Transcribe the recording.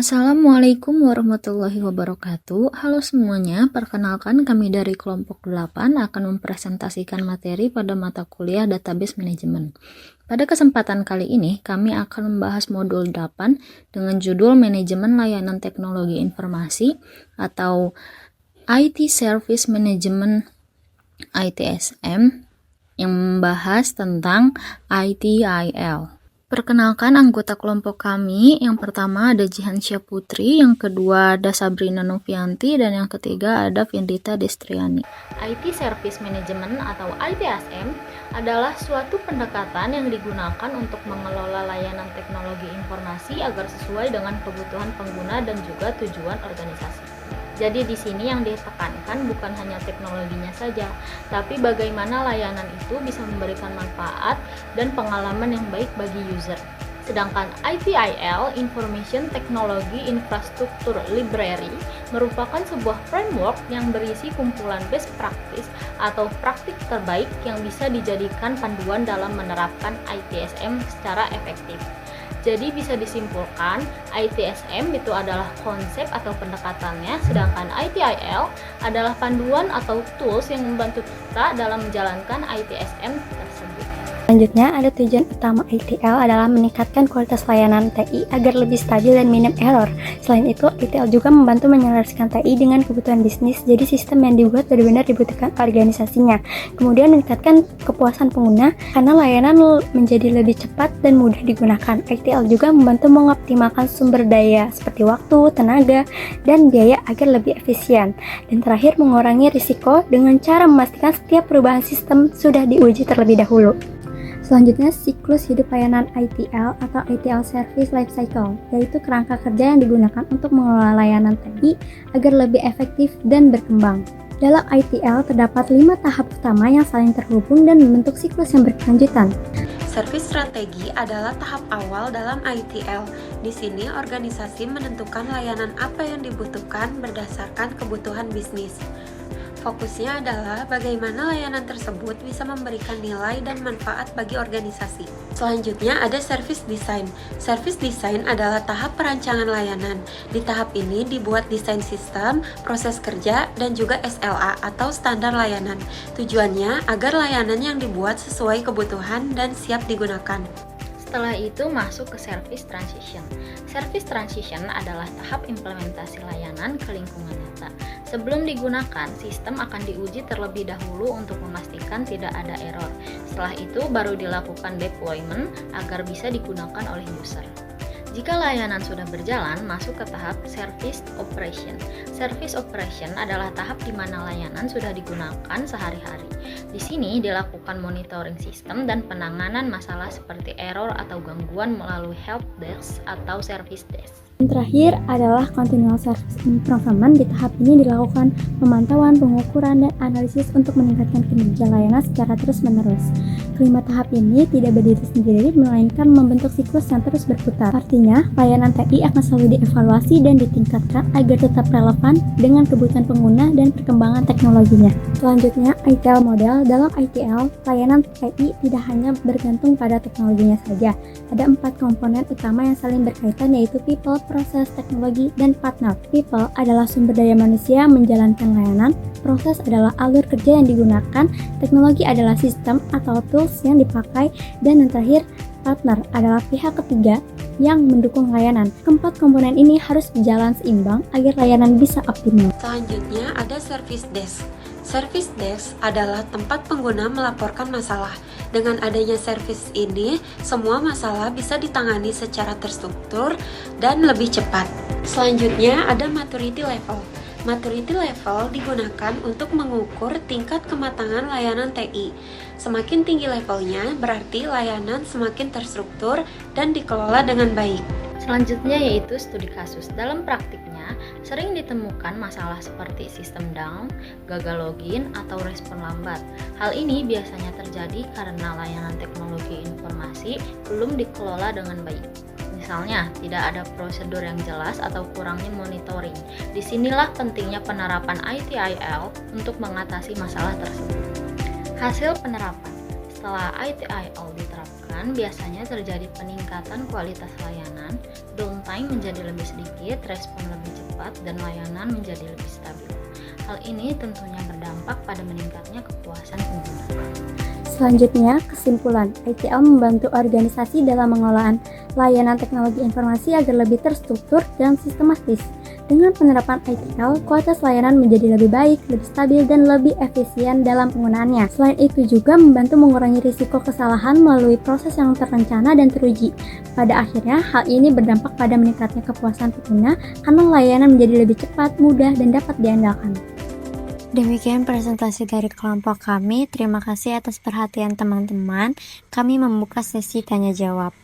Assalamualaikum warahmatullahi wabarakatuh. Halo semuanya, perkenalkan kami dari kelompok 8 akan mempresentasikan materi pada mata kuliah Database Management. Pada kesempatan kali ini, kami akan membahas modul 8 dengan judul Manajemen Layanan Teknologi Informasi atau IT Service Management ITSM yang membahas tentang ITIL. Perkenalkan anggota kelompok kami. Yang pertama ada Jihan Syaputri, yang kedua ada Sabrina Novianti, dan yang ketiga ada Vindita Destriani. IT Service Management atau ITSM adalah suatu pendekatan yang digunakan untuk mengelola layanan teknologi informasi agar sesuai dengan kebutuhan pengguna dan juga tujuan organisasi. Jadi di sini yang ditekankan bukan hanya teknologinya saja, tapi bagaimana layanan itu bisa memberikan manfaat dan pengalaman yang baik bagi user. Sedangkan ITIL, Information Technology Infrastructure Library, merupakan sebuah framework yang berisi kumpulan best practice atau praktik terbaik yang bisa dijadikan panduan dalam menerapkan ITSM secara efektif. Jadi bisa disimpulkan, ITSM itu adalah konsep atau pendekatannya, sedangkan ITIL adalah panduan atau tools yang membantu kita dalam menjalankan ITSM tersebut. Selanjutnya, ada tujuan utama ITL adalah meningkatkan kualitas layanan TI agar lebih stabil dan minim error. Selain itu, ITL juga membantu menyelaraskan TI dengan kebutuhan bisnis, jadi sistem yang dibuat benar-benar dibutuhkan organisasinya. Kemudian meningkatkan kepuasan pengguna, karena layanan menjadi lebih cepat dan mudah digunakan. ITL juga membantu mengoptimalkan sumber daya seperti waktu, tenaga, dan biaya agar lebih efisien. Dan terakhir, mengurangi risiko dengan cara memastikan setiap perubahan sistem sudah diuji terlebih dahulu. Selanjutnya, siklus hidup layanan ITL atau ITL Service Lifecycle, yaitu kerangka kerja yang digunakan untuk mengelola layanan TI agar lebih efektif dan berkembang. Dalam ITL terdapat 5 tahap utama yang saling terhubung dan membentuk siklus yang berkelanjutan. Servis strategi adalah tahap awal dalam ITL. Di sini, organisasi menentukan layanan apa yang dibutuhkan berdasarkan kebutuhan bisnis. Fokusnya adalah bagaimana layanan tersebut bisa memberikan nilai dan manfaat bagi organisasi. Selanjutnya ada service design. Service design adalah tahap perancangan layanan. Di tahap ini dibuat desain sistem, proses kerja, dan juga SLA atau standar layanan. Tujuannya agar layanan yang dibuat sesuai kebutuhan dan siap digunakan. Setelah itu masuk ke service transition. Service transition adalah tahap implementasi layanan ke lingkungan nyata. Sebelum digunakan, sistem akan diuji terlebih dahulu untuk memastikan tidak ada error. Setelah itu baru dilakukan deployment agar bisa digunakan oleh user. Jika layanan sudah berjalan, masuk ke tahap service operation. Service operation adalah tahap di mana layanan sudah digunakan sehari-hari. Di sini dilakukan monitoring sistem dan penanganan masalah seperti error atau gangguan melalui help desk atau service desk. Yang terakhir adalah continuous service improvement. Di tahap ini dilakukan pemantauan, pengukuran, dan analisis untuk meningkatkan kinerja layanan secara terus-menerus. Kelima tahap ini tidak berdiri sendiri, melainkan membentuk siklus yang terus berputar. Artinya, layanan TI akan selalu dievaluasi dan ditingkatkan agar tetap relevan dengan kebutuhan pengguna dan perkembangan teknologinya. Selanjutnya, ITL model. Dalam ITL, layanan TI tidak hanya bergantung pada teknologinya saja. Ada 4 komponen utama yang saling berkaitan, yaitu people, proses, teknologi, dan partner. People adalah sumber daya manusia menjalankan layanan, proses adalah alur kerja yang digunakan, teknologi adalah sistem atau tools yang dipakai, dan yang terakhir, partner adalah pihak ketiga yang mendukung layanan. Keempat komponen ini harus berjalan seimbang agar layanan bisa optimal. Selanjutnya ada service desk. Service desk adalah tempat pengguna melaporkan masalah. Dengan adanya service ini, semua masalah bisa ditangani secara terstruktur dan lebih cepat. Selanjutnya ada maturity level. Maturity level digunakan untuk mengukur tingkat kematangan layanan TI. Semakin tinggi levelnya, berarti layanan semakin terstruktur dan dikelola dengan baik. Selanjutnya yaitu studi kasus. Dalam praktiknya, sering ditemukan masalah seperti sistem down, gagal login, atau respon lambat. Hal ini biasanya terjadi karena layanan teknologi informasi belum dikelola dengan baik. Misalnya, tidak ada prosedur yang jelas atau kurangnya monitoring. Disinilah pentingnya penerapan ITIL untuk mengatasi masalah tersebut. Hasil penerapan. Setelah ITIL diterapkan, layanan biasanya terjadi peningkatan kualitas layanan, downtime menjadi lebih sedikit, respon lebih cepat, dan layanan menjadi lebih stabil. Hal ini tentunya berdampak pada meningkatnya kepuasan pengguna. Selanjutnya, kesimpulan, ITL membantu organisasi dalam pengelolaan layanan teknologi informasi agar lebih terstruktur dan sistematis. Dengan penerapan ITL, kualitas layanan menjadi lebih baik, lebih stabil, dan lebih efisien dalam penggunaannya. Selain itu juga membantu mengurangi risiko kesalahan melalui proses yang terencana dan teruji. Pada akhirnya, hal ini berdampak pada meningkatnya kepuasan pengguna karena layanan menjadi lebih cepat, mudah, dan dapat diandalkan. Demikian presentasi dari kelompok kami. Terima kasih atas perhatian teman-teman. Kami membuka sesi tanya jawab.